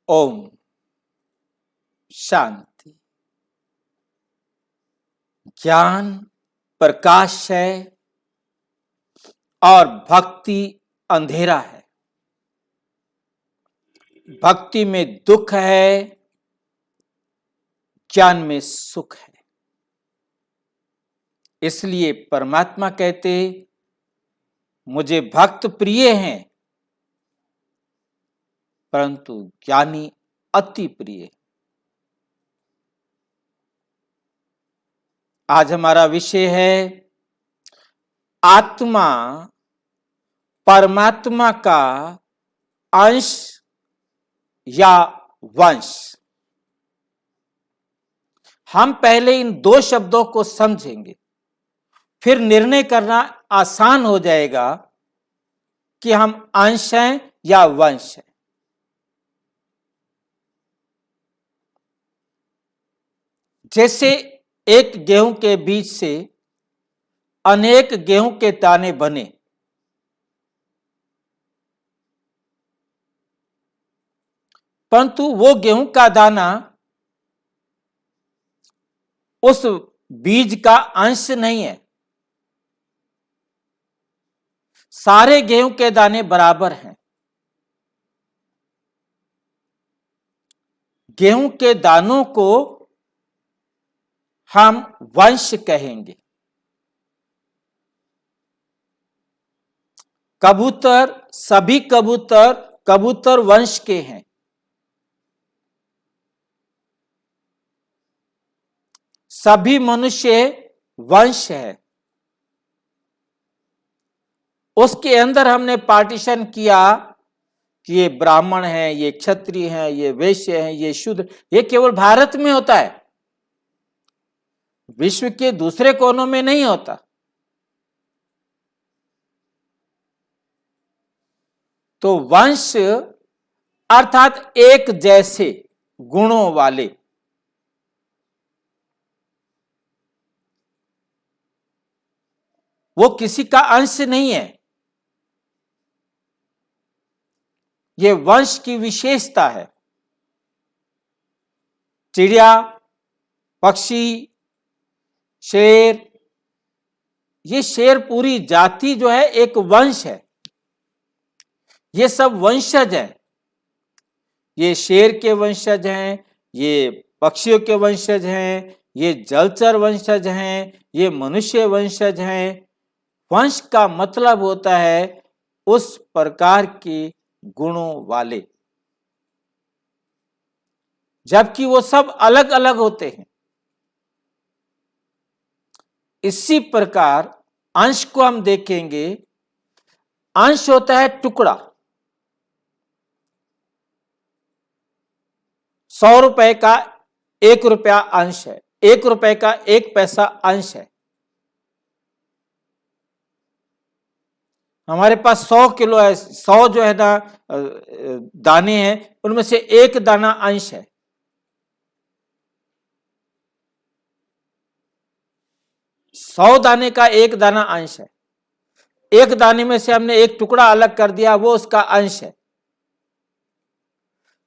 ओम शांति। ज्ञान प्रकाश है और भक्ति अंधेरा है। भक्ति में दुख है, ज्ञान में सुख है। इसलिए परमात्मा कहते मुझे भक्त प्रिय हैं, परंतु ज्ञानी अति प्रिय। आज हमारा विषय है आत्मा परमात्मा का अंश या वंश। हम पहले इन दो शब्दों को समझेंगे, फिर निर्णय करना आसान हो जाएगा कि हम अंश हैं या वंश हैं। जैसे एक गेहूं के बीज से अनेक गेहूं के दाने बने, परंतु वो गेहूं का दाना उस बीज का अंश नहीं है। सारे गेहूं के दाने बराबर हैं। गेहूं के दानों को हम वंश कहेंगे। कबूतर, सभी कबूतर कबूतर वंश के हैं। सभी मनुष्य वंश है। उसके अंदर हमने पार्टीशन किया कि ये ब्राह्मण है, ये क्षत्रिय है, ये वैश्य है, ये शूद्र। ये केवल भारत में होता है, विश्व के दूसरे कोनों में नहीं होता। तो वंश अर्थात एक जैसे गुणों वाले। वो किसी का अंश नहीं है। ये वंश की विशेषता है। चिड़िया, पक्षी, शेर, ये शेर पूरी जाति जो है एक वंश है। ये सब वंशज हैं। ये शेर के वंशज हैं, ये पक्षियों के वंशज हैं, ये जलचर वंशज हैं, ये मनुष्य वंशज हैं। वंश का मतलब होता है उस प्रकार के गुणों वाले, जबकि वो सब अलग अलग होते हैं। इसी प्रकार अंश को हम देखेंगे। अंश होता है टुकड़ा। 100 रुपए का 1 रुपया अंश है, 1 रुपए का 1 पैसा अंश है। हमारे पास 100 किलो है, 100 जो है ना दाने हैं, उनमें से एक दाना अंश है। सौ दाने का एक दाना अंश है। एक दाने में से हमने एक टुकड़ा अलग कर दिया, वो उसका अंश है।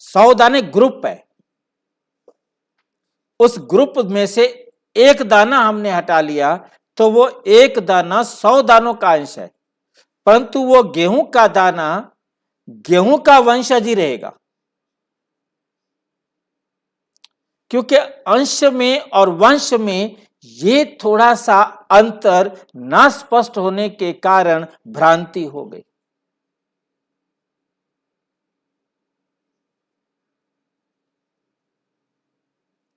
100 दाने ग्रुप है। उस ग्रुप में से एक दाना हमने हटा लिया तो वो एक दाना 100 दानों का अंश है। परंतु वो गेहूं का दाना गेहूं का वंशज ही रहेगा, क्योंकि अंश में और वंश में ये थोड़ा सा अंतर ना स्पष्ट होने के कारण भ्रांति हो गई।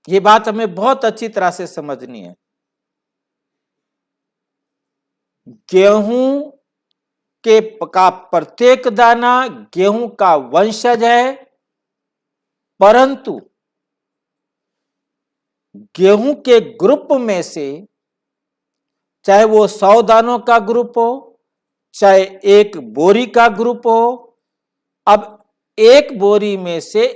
ये बात हमें बहुत अच्छी तरह से समझनी है। गेहूं का प्रत्येक दाना गेहूं का वंशज है, परंतु गेहूं के ग्रुप में से, चाहे वो 100 दानों का ग्रुप हो, चाहे एक बोरी का ग्रुप हो, अब एक बोरी में से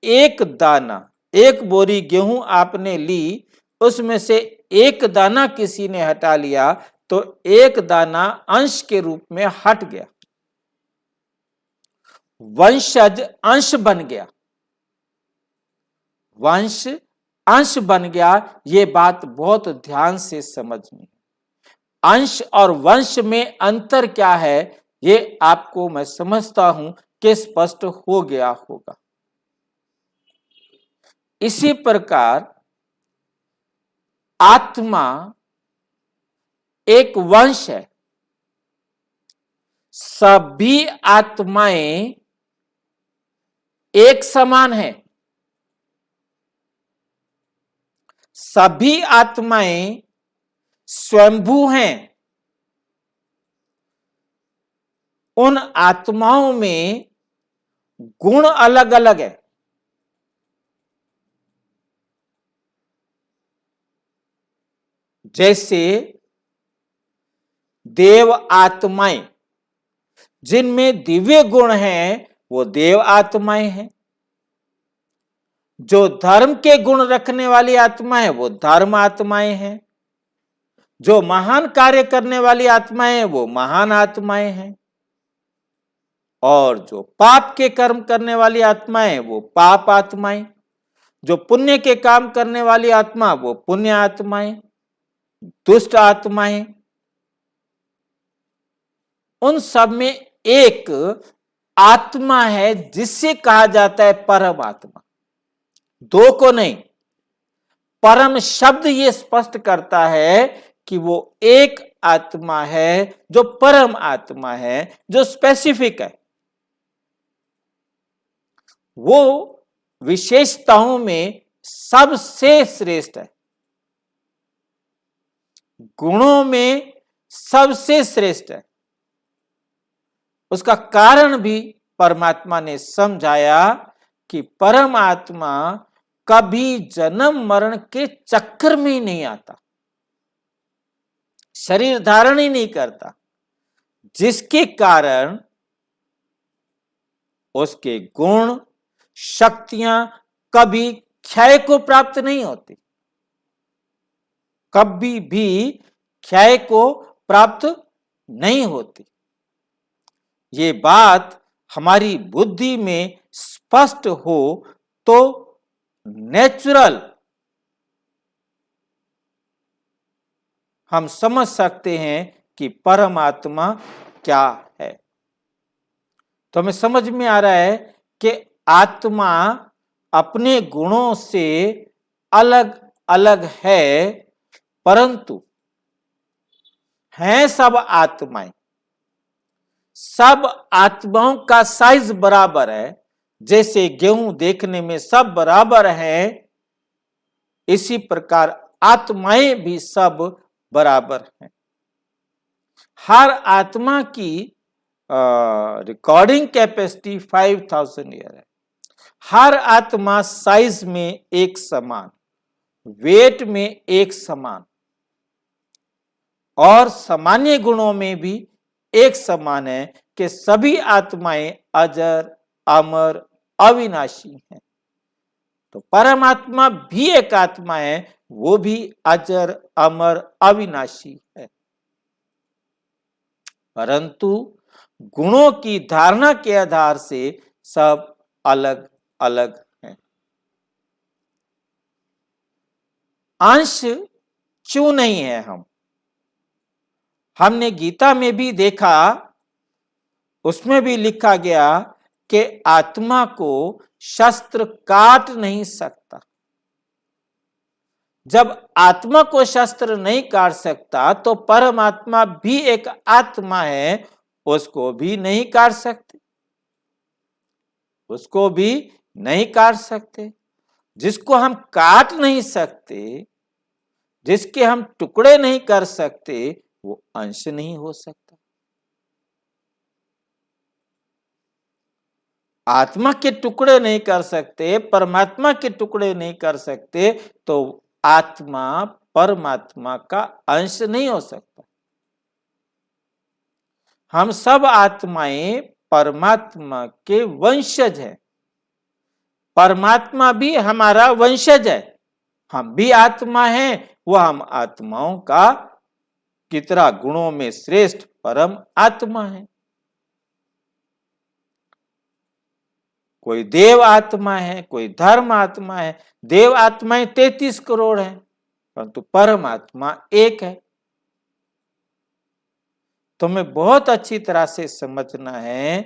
एक दाना, एक बोरी गेहूं आपने ली, उसमें से एक दाना किसी ने हटा लिया तो एक दाना अंश के रूप में हट गया, वंशज अंश बन गया। वंश अंश बन गया। ये बात बहुत ध्यान से समझनी। अंश और वंश में अंतर क्या है, ये आपको मैं समझता हूं कि स्पष्ट हो गया होगा। इसी प्रकार आत्मा एक वंश है। सभी आत्माएं एक समान है। सभी आत्माएं स्वयंभू हैं। उन आत्माओं में गुण अलग अलग है। जैसे देव आत्माएं, जिनमें दिव्य गुण हैं, वो देव आत्माएं हैं। जो धर्म के गुण रखने वाली आत्मा है, वो धर्म आत्माएं हैं। जो महान कार्य करने वाली आत्माएं हैं, वो महान आत्माएं हैं। और जो पाप के कर्म करने वाली आत्माएं, वो पाप आत्माएं। जो पुण्य के काम करने वाली आत्मा, वो पुण्य आत्माएं, दुष्ट आत्माएं। उन सब में एक आत्मा है जिससे कहा जाता है परम आत्मा। दो को नहीं, परम शब्द ये स्पष्ट करता है कि वो एक आत्मा है, जो परम आत्मा है, जो स्पेसिफिक है। वो विशेषताओं में सबसे श्रेष्ठ है, गुणों में सबसे श्रेष्ठ है। उसका कारण भी परमात्मा ने समझाया कि परमात्मा कभी जन्म मरण के चक्कर में ही नहीं आता, शरीर धारण ही नहीं करता, जिसके कारण उसके गुण शक्तियां कभी क्षय को प्राप्त नहीं होती, कभी भी क्षय को प्राप्त नहीं होती। ये बात हमारी बुद्धि में स्पष्ट हो तो नेचुरल हम समझ सकते हैं कि परमात्मा क्या है। तो हमें समझ में आ रहा है कि आत्मा अपने गुणों से अलग अलग है, परंतु हैं सब आत्माएं। सब आत्माओं का साइज बराबर है। जैसे गेहूं देखने में सब बराबर हैं, इसी प्रकार आत्माएं भी सब बराबर हैं। हर आत्मा की रिकॉर्डिंग कैपेसिटी 5000 ईयर है। हर आत्मा साइज में एक समान, वेट में एक समान और सामान्य गुणों में भी एक समान है कि सभी आत्माएं अजर अमर अविनाशी हैं। तो परमात्मा भी एक आत्मा है, वो भी अजर अमर अविनाशी है, परंतु गुणों की धारणा के आधार से सब अलग अलग हैं। अंश क्यों नहीं है हमने गीता में भी देखा, उसमें भी लिखा गया कि आत्मा को शस्त्र काट नहीं सकता। जब आत्मा को शस्त्र नहीं काट सकता तो परमात्मा भी एक आत्मा है, उसको भी नहीं काट सकते, उसको भी नहीं काट सकते। जिसको हम काट नहीं सकते, जिसके हम टुकड़े नहीं कर सकते, वो अंश नहीं हो सकता। आत्मा के टुकड़े नहीं कर सकते, परमात्मा के टुकड़े नहीं कर सकते, तो आत्मा परमात्मा का अंश नहीं हो सकता। हम सब आत्माएं परमात्मा के वंशज हैं। परमात्मा भी हमारा वंशज है। हम भी आत्मा हैं, वह हम आत्माओं का कितना गुणों में श्रेष्ठ परम आत्मा है। कोई देव आत्मा है, कोई धर्म आत्मा है। देव आत्माएं 33 करोड़ हैं, परंतु परमात्मा एक है। तुम्हें बहुत अच्छी तरह से समझना है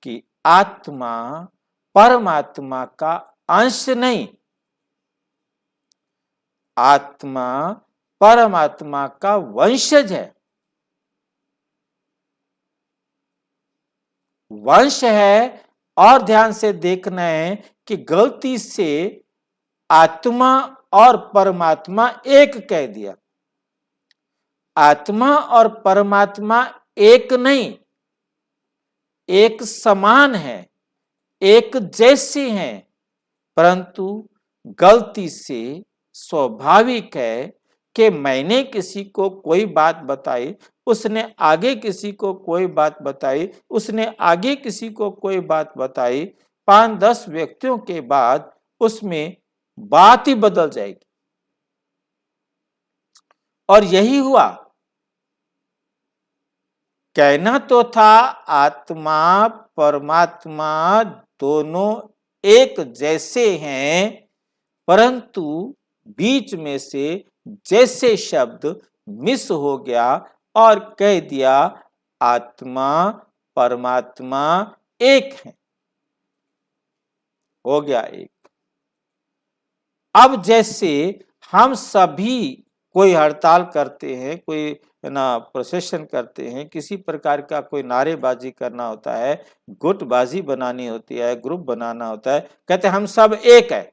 कि आत्मा परमात्मा का अंश नहीं, आत्मा परमात्मा का वंशज है। वंश है, और ध्यान से देखना है कि गलती से आत्मा और परमात्मा एक कह दिया। आत्मा और परमात्मा एक नहीं, एक समान है, एक जैसे हैं, परंतु गलती से स्वाभाविक है कि मैंने किसी को कोई बात बताई, उसने आगे किसी को कोई बात बताई, उसने आगे किसी को कोई बात बताई, 5-10 व्यक्तियों के बाद उसमें बात ही बदल जाएगी। और यही हुआ। कहना तो था आत्मा परमात्मा दोनों एक जैसे हैं, परंतु बीच में से जैसे शब्द मिस हो गया और कह दिया आत्मा परमात्मा एक है, हो गया एक। अब जैसे हम सभी कोई हड़ताल करते हैं, कोई ना प्रोसेशन करते हैं, किसी प्रकार का कोई नारेबाजी करना होता है, गुटबाजी बनानी होती है, ग्रुप बनाना होता है, कहते हैं हम सब एक है।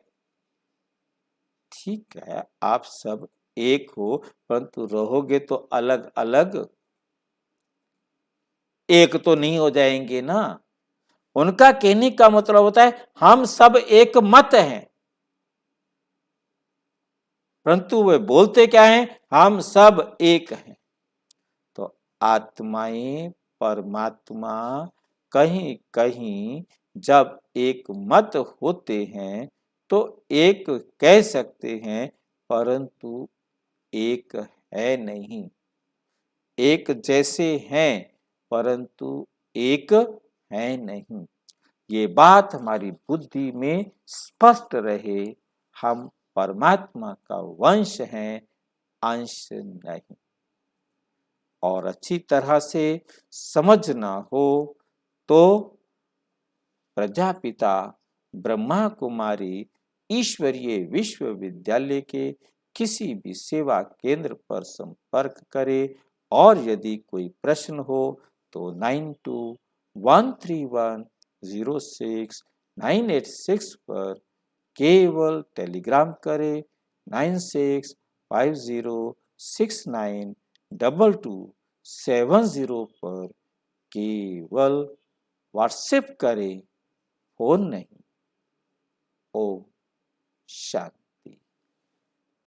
ठीक है, आप सब एक हो, परंतु रहोगे तो अलग अलग, एक तो नहीं हो जाएंगे ना। उनका कहने का मतलब होता है हम सब एक मत हैं, परंतु वे बोलते क्या हैं, हम सब एक हैं। तो आत्माएं परमात्मा कहीं कहीं जब एक मत होते हैं तो एक कह सकते हैं, परंतु एक है नहीं। एक जैसे हैं, परंतु एक है नहीं। ये बात हमारी बुद्धि में स्पष्ट रहे, हम परमात्मा का वंश हैं, अंश नहीं। और अच्छी तरह से समझना हो तो प्रजापिता ब्रह्मा कुमारी ईश्वरीय विश्वविद्यालय के किसी भी सेवा केंद्र पर संपर्क करें, और यदि कोई प्रश्न हो तो 9213106986 पर केवल टेलीग्राम करें, 9650692270 पर केवल व्हाट्सएप करें, फोन नहीं। ओम शांति।